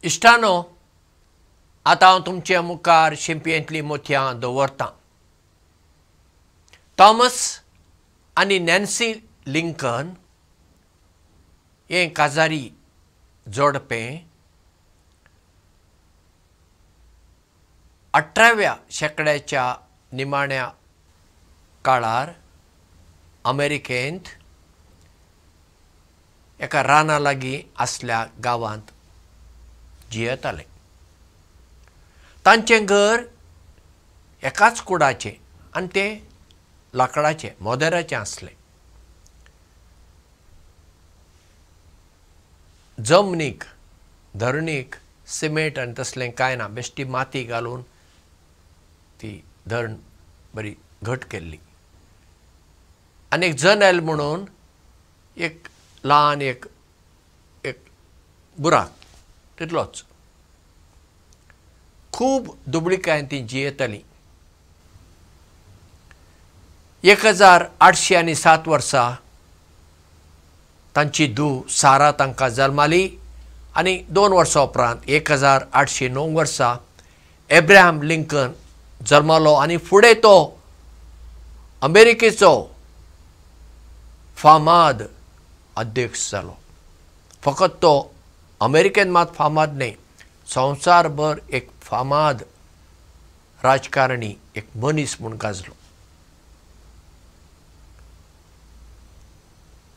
इश्टानो, आतां हांव तुमचे मुखार शिंपयेंतलीं मोतयां दवरतां. थॉमस आनी नॅन्सी लिंकन हें काजारी जोडपें 18व्या शेंकड्याच्या निमाण्या काळार अमेरिकेंत एका राना लागीं आसल्या गांवांत जियेताले. तांचें घर एकाच कुडाचें आनी तें लांकडाचें मोदेराचें आसलें. जमनीक धरणीक सिमेंट आनी तसलें कांय ना, बेश्टी माती घालून ती धरण बरी घट केल्ली. आनी एक जनेल म्हणून एक ल्हान एक बुराक, तितलोच. खूब दुबळीकायेन ती जियेताली. 1807 वर्सा तांची धूव सारा तांकां जल्माली आनी 2 वर्सां उपरांत 1809 वर्सा एब्राहम लिंकन जल्मलो आनी फुडें तो अमेरिकेचो फामाद अध्यक्ष जालो. फकत तो अमेरिकेन मात फामाद न्ही, संवसारभर एक फामाद राजकारणी, एक मनीस म्हूण गाजलो.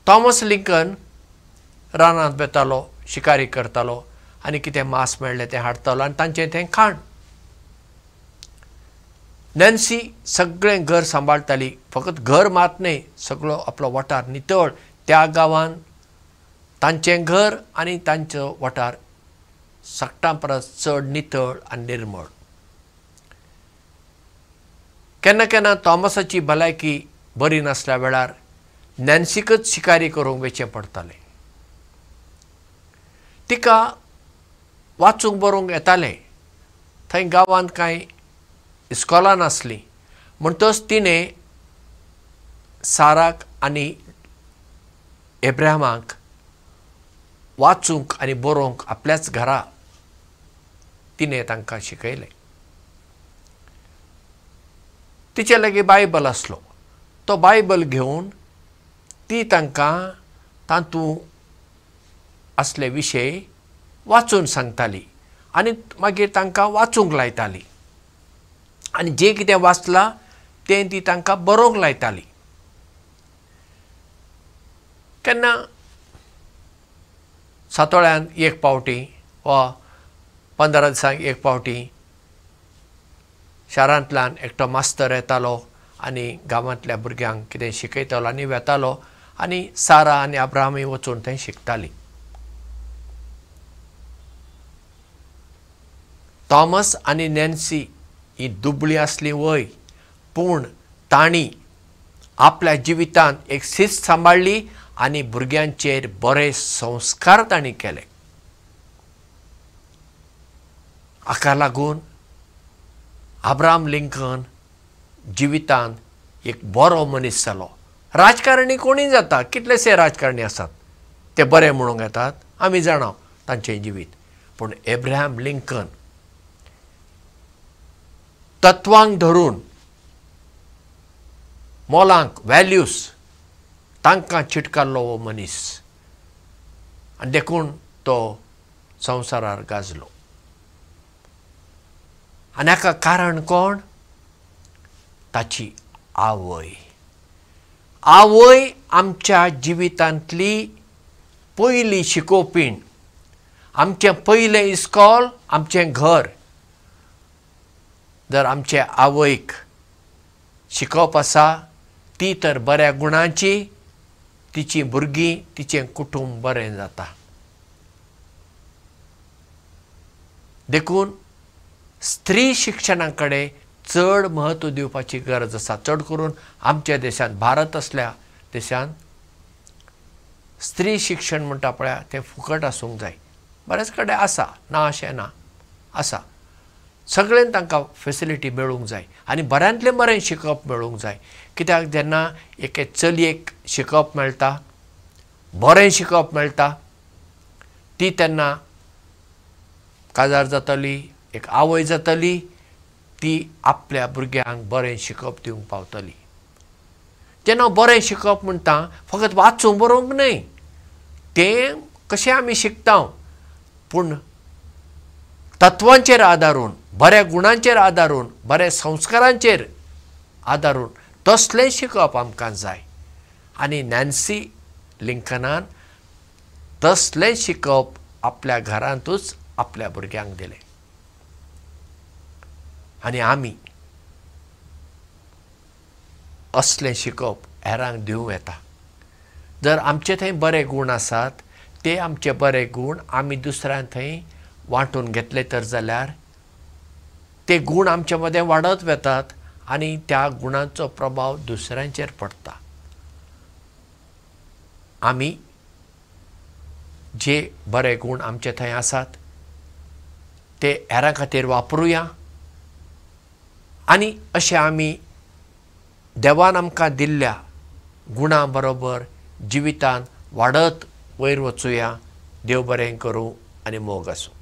थॉमस लिंकन रानांत वेतालो, शिकारी करतालो आनी कितें मांस मेळ्ळें तें हाडटालो आनी तांचें तें खाण. नॅन्सी सगळें घर सांबाळटाली. फकत घर मात न्ही, सगळो आपलो वाठार नितळ. त्या गांवांत तांचें घर आनी तांचो वाठार सगळ्यां परस चड नितळ आनी निर्मळ. केन्ना केन्ना थॉमसाची भलायकी बरी नासल्या वेळार नॅन्सीकच शिकारी करूंक वचचें पडटालें. तिका वाचूंक बरोवंक येतालें. थंय गांवांत कांय इस्कॉलां नासलीं, म्हणटच तिणें साराक आनी एब्राहमाक वाचूंक आनी बरोवंक आपल्याच घरा तिणें तांकां शिकयलें. तिचे लागीं बायबल आसलो. तो बायबल घेवन ती तांकां तातूंत असले विशय वाचून सांगताली आनी मागीर तांकां वाचूंक लायताली आनी जें कितें वाचलां तें ती तांकां बरोवंक लायताली. केन्ना सातोळ्यान एक पावटी वा 15 दिसांक एक पावटी शारांतल्यान एकटो मास्तर येतालो आनी गांवांतल्या भुरग्यांक कितें शिकयतालो आनी वेतालो आनी सारा आनी अब्राहमूय वचून थंय शिकतालीं. थॉमस आनी नॅन्सी ही दुबळी आसली वय, पूण तांणी आपल्या जिवितांत एक शिस्त सांबाळ्ळी आनी भुरग्यांचेर बरे संस्कार तांणी केले. हाका लागून अब्राहम लिंकन जिवितांत एक बरो मनीस जालो. राजकारणी कोणीय जाता, कितलेशे राजकारणी आसात, ते बरे म्हणूंक येतात, आमी जाणां तांचें जिवीत. पूण एब्राहम लिंकन तत्वांक धरून, मोलांक, व्हॅल्यूज तांकां चिटकाल्लो हो मनीस आनी देखून तो संवसारार गाजलो. आनी हाका कारण कोण? ताची आवय. आवय आमच्या जिवितांतली पयली शिकोवपीण, आमचें पयलें इस्कॉल आमचें घर. जर आमचे आवयक शिकप आसा, ती तर बऱ्या गुणांची, तिची भुरगीं, तिचें कुटूंब बरें जाता. देखून स्त्री शिक्षणा कडेन चड म्हत्व दिवपाची गरज आसा. चड करून आमच्या देशांत, भारत असल्या देशांत स्त्री शिक्षण म्हणटा पळय तें फुकट आसूंक जाय. बरेच कडेन आसा, ना अशें ना, आसा. सगळ्यांक तांकां फेसिलिटी मेळूंक जाय आनी बऱ्यांतलें बरें शिकप मेळूंक जाय. कित्याक जेन्ना एके चलयेक शिकप मेळटा, बरें शिकप मेळटा, ती तेन्ना काजार जातली, एक आवय जातली, ती आपल्या भुरग्यांक बरें शिकप दिवंक पावतली. जेन्ना बरें शिकप म्हणटा फकत वाचूंक बरोवंक न्हय, तें कशें आमी शिकता, पूण तत्वांचेर आदारून, बऱ्या गुणांचेर आदारून, बऱ्या संस्कारांचेर आदारून तसलें शिकप आमकां जाय. आनी नॅन्सी लिंकनान तसलें शिकप आपल्या घरांतूच आपल्या भुरग्यांक दिलें. आनी आमी असलें शिकप हेरांक दिवं येता. जर आमचे थंय बरे गूण आसात, ते आमचे बरे गूण आमी दुसऱ्यां थंय वांटून घेतले तर जाल्यार ते गूण आमचे मदें वाडत वेतात आनी त्या गुणांचो प्रभाव दुसऱ्यांचेर पडटा. आमी जे बरे गूण आमचे थंय आसात ते हेरां खातीर वापरुया आनी अशें आमी देवान आमकां दिल्ल्या गुणां बरोबर जिवितांत वाडत वयर वचुया. देव बरें करूं आनी मोग आसूं.